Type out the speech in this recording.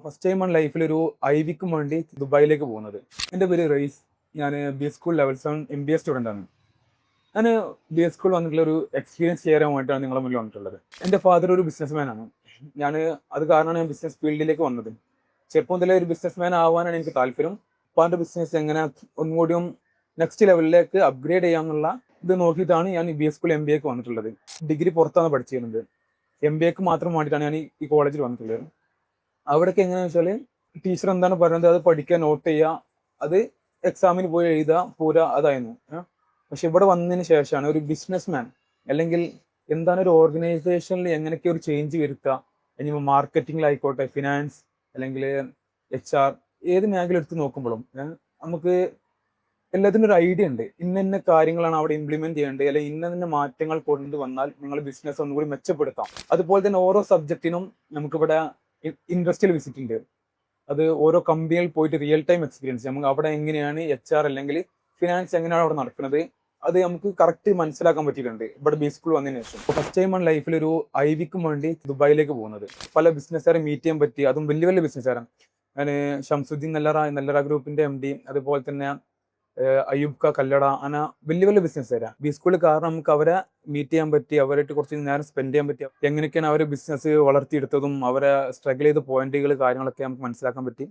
First ടൈമാണ് ലൈഫിലൊരു ഐവിക്കും വേണ്ടി ദുബായിലേക്ക് പോകുന്നത്. എൻ്റെ പേര് റയീസ്. ഞാൻ B S school level 7 MBA സ്റ്റുഡൻ്റാണ്. ഞാൻ ബി എസ് സ്കൂൾ വന്നിട്ടുള്ള ഒരു എക്സ്പീരിയൻസ് ഷെയർ ചെയ്യാൻ വേണ്ടിയിട്ടാണ് നിങ്ങളുടെ മുന്നിൽ വന്നിട്ടുള്ളത്. എൻ്റെ ഫാദർ ഒരു ബിസിനസ്മാനാണ്. ഞാൻ അത് കാരണമാണ് ഞാൻ ബിസിനസ് ഫീൽഡിലേക്ക് വന്നത്. ചെറുപ്പം മുതലേ ഒരു ബിസിനസ്മാൻ ആവാനാണ് എനിക്ക് താല്പര്യം. ഉപ്പാൻ്റെ ബിസിനസ് എങ്ങനെ ഒന്നുകൂടിയും നെക്സ്റ്റ് ലെവലിലേക്ക് അപ്ഗ്രേഡ് ചെയ്യാമെന്നുള്ള ഇത് നോക്കിയിട്ടാണ് ഞാൻ ബി എസ് സ്കൂൾ MBAക്ക് വന്നിട്ടുള്ളത്. ഡിഗ്രി പുറത്താണ് പഠിച്ചിരുന്നത്. MBAക്ക് മാത്രം വേണ്ടിയിട്ടാണ് ഞാൻ ഈ കോളേജിൽ വന്നിട്ടുള്ളത്. അവിടെയൊക്കെ എങ്ങനെയാണെന്ന് വെച്ചാൽ ടീച്ചർ എന്താണ് പറയുന്നത് അത് പഠിക്കുക, നോട്ട് ചെയ്യുക, അത് എക്സാമിന് പോയി എഴുതുക, പോരുക, അതായിരുന്നു. പക്ഷെ ഇവിടെ വന്നതിന് ശേഷമാണ് ഒരു ബിസിനസ്മാൻ അല്ലെങ്കിൽ എന്താണ് ഒരു ഓർഗനൈസേഷനിൽ എങ്ങനെയൊക്കെ ഒരു ചേഞ്ച് വരുത്തുക, ഇനിയിപ്പോൾ മാർക്കറ്റിങ്ങിലായിക്കോട്ടെ, ഫിനാൻസ് അല്ലെങ്കിൽ HR, ഏത് മേഖല എടുത്ത് നോക്കുമ്പോഴും നമുക്ക് എല്ലാത്തിനും ഒരു ഐഡിയ ഉണ്ട്. ഇന്ന കാര്യങ്ങളാണ് അവിടെ ഇംപ്ലിമെന്റ് ചെയ്യേണ്ടത്, അല്ലെങ്കിൽ ഇന്ന മാറ്റങ്ങൾ കൊണ്ടുവന്നാൽ നിങ്ങൾ ബിസിനസ് ഒന്നുകൂടി മെച്ചപ്പെടുത്താം. അതുപോലെ തന്നെ ഓരോ സബ്ജക്റ്റിനും നമുക്കിവിടെ ഇൻഡസ്ട്രിയൽ വിസിറ്റ് ഉണ്ട്. അത് ഓരോ കമ്പനിയിൽ പോയിട്ട് റിയൽ ടൈം എക്സ്പീരിയൻസ്, നമുക്ക് അവിടെ എങ്ങനെയാണ് HR അല്ലെങ്കിൽ ഫിനാൻസ് എങ്ങനെയാണ് അവിടെ നടക്കുന്നത്, അത് നമുക്ക് കറക്റ്റ് മനസ്സിലാക്കാൻ പറ്റിയിട്ടുണ്ട് ഇവിടെ ബി സ്കൂൾ വന്നതിന് ശേഷം. ഫസ്റ്റ് ടൈമാണ് ലൈഫിലൊരു ഐവിക്കും വേണ്ടി ദുബായിലേക്ക് പോകുന്നത്. പല ബിസിനസ്സുകാരെ മീറ്റ് ചെയ്യാൻ പറ്റി, അതും വലിയ വലിയ ബിസിനസ്സുകാരാണ്. ഞാൻ ഷംസുദ്ദീൻ നെല്ലറ ഗ്രൂപ്പിന്റെ MD, അതുപോലെ തന്നെ അയ്യൂബ് കല്ലട, അങ്ങനെ വലിയ വലിയ ബിസിനസ് തരാം ബി സ്കൂളിൽ. കാരണം നമുക്ക് അവരെ മീറ്റ് ചെയ്യാൻ പറ്റി, അവരായിട്ട് കുറച്ച് നേരം സ്പെൻഡ് ചെയ്യാൻ പറ്റി, എങ്ങനെയൊക്കെയാണ് അവരെ ബിസിനസ് വളർത്തിയെടുത്തതും അവരെ സ്ട്രഗിൾ ചെയ്ത പോയിന്റുകൾ കാര്യങ്ങളൊക്കെ നമുക്ക് മനസ്സിലാക്കാൻ പറ്റി.